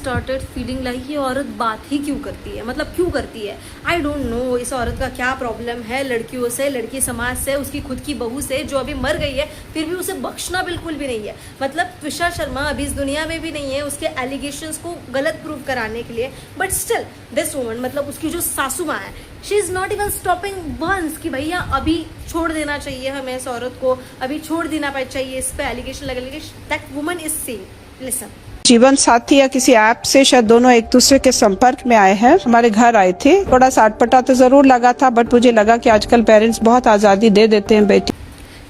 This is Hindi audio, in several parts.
स्टार्टेड फीलिंग लाइक ये औरत बात ही क्यों करती है, मतलब क्यों करती है। आई डोंट नो इस औरत का क्या प्रॉब्लम है लड़कियों से, लड़की समाज से, उसकी खुद की बहू से जो अभी मर गई है फिर भी उसे बख्शना बिल्कुल भी नहीं है। मतलब त्विषा शर्मा अभी इस दुनिया में भी नहीं है उसके एलिगेशंस को गलत प्रूव कराने के लिए, बट स्टिल दिस वुमन, मतलब उसकी जो सासू माँ है, she is not even stopping once कि भैया अभी छोड़ देना चाहिए हमें इस औरत को, अभी छोड़ देना चाहिए, इस पे एलिगेशन लगे। That woman is saying listen, जीवन साथी या किसी ऐप से शायद दोनों एक दूसरे के संपर्क में आए हैं, हमारे घर आए थे। थोड़ा सा अटपटा तो जरूर लगा था, बट मुझे लगा कि आजकल पेरेंट्स बहुत आजादी दे देते हैं बेटी।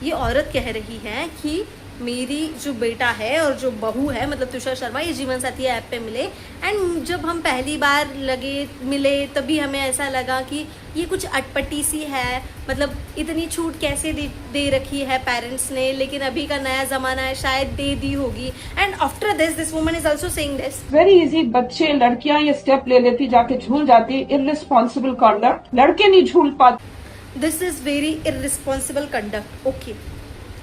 ये औरत कह रही है कि मेरी जो बेटा है और जो बहू है, मतलब तुषार शर्मा, ये जीवन साथी ऐप पे मिले एंड जब हम पहली बार मिले तभी हमें ऐसा लगा कि ये कुछ अटपटी सी है, मतलब इतनी छूट कैसे दे रखी है पेरेंट्स ने, लेकिन अभी का नया जमाना है शायद दे दी होगी। And after this woman is also saying this, very easy, बच्चे लड़कियां ये स्टेप ले लेती, जाके झूल जाती, इररिस्पॉन्सिबल कंडक्ट, लड़के नहीं झूल पाते। This is very irresponsible conduct. Okay,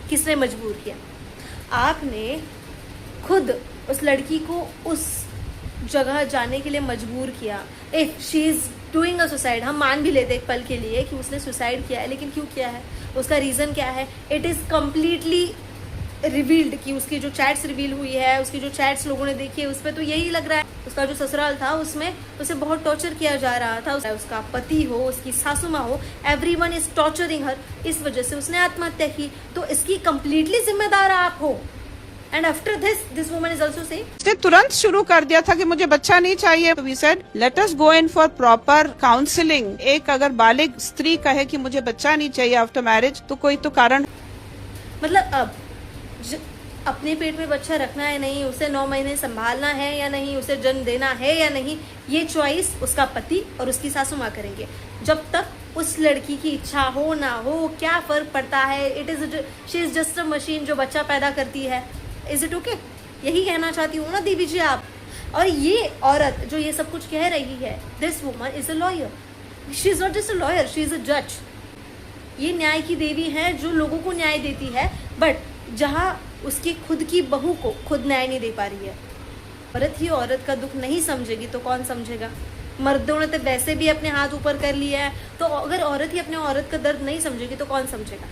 किसने मजबूर किया? आपने खुद उस लड़की को उस जगह जाने के लिए मजबूर किया। If she is doing a suicide, हम मान भी लेते एक पल के लिए कि उसने सुसाइड किया है, लेकिन क्यों किया है, उसका रीजन क्या है? इट इज कम्प्लीटली रिवील्ड कि उसकी जो चैट्स रिवील हुई है, उसकी जो चैट्स लोगों ने देखी है, उस पर तो यही लग रहा है उसका जो ससुराल था उसमें उसे बहुत टॉर्चर किया जा रहा था। उसका पति हो, उसकी सासू माँ हो, एवरीवन इज टॉर्चरिंग हर, इस वजह से उसने आत्महत्या की। तो इसकी कंप्लीटली जिम्मेदार आप हो। And after this woman is also saying, उसने तुरंत शुरू कर दिया था कि मुझे बच्चा नहीं चाहिए। We said let us go in for proper counselling. एक अगर बालिग स्त्री कहे कि मुझे बच्चा नहीं चाहिए आफ्टर मैरिज, तो कोई तो कारण, मतलब अब अपने पेट में बच्चा रखना है नहीं, उसे 9 महीने संभालना है या नहीं, उसे जन्म देना है या नहीं, ये चॉइस उसका पति और उसकी सासू माँ करेंगे। जब तक उस लड़की की इच्छा हो ना हो, क्या फर्क पड़ता है? She is just a machine जो बच्चा पैदा करती है। Is it okay? यही कहना चाहती हूँ ना दीदी जी आप। और ये औरत जो ये सब कुछ कह रही है, this woman is a lawyer, she is not just a lawyer, she is a जज। ये न्याय की देवी है जो लोगों को न्याय देती है, बट जहाँ उसकी खुद की बहू को खुद न्याय नहीं दे पा रही है। औरत ही औरत का दुख नहीं समझेगी तो कौन समझेगा? मर्दों ने तो वैसे भी अपने हाथ ऊपर कर लिया है, तो अगर औरत ही अपने औरत का दर्द नहीं समझेगी तो कौन समझेगा?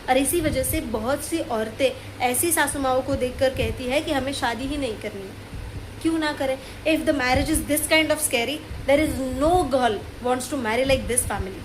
और इसी वजह से बहुत सी औरतें ऐसी सासू माओं को देखकर कहती है कि हमें शादी ही नहीं करनी। क्यों ना करें? If the marriage is this kind of scary, there is no girl wants to marry like this family.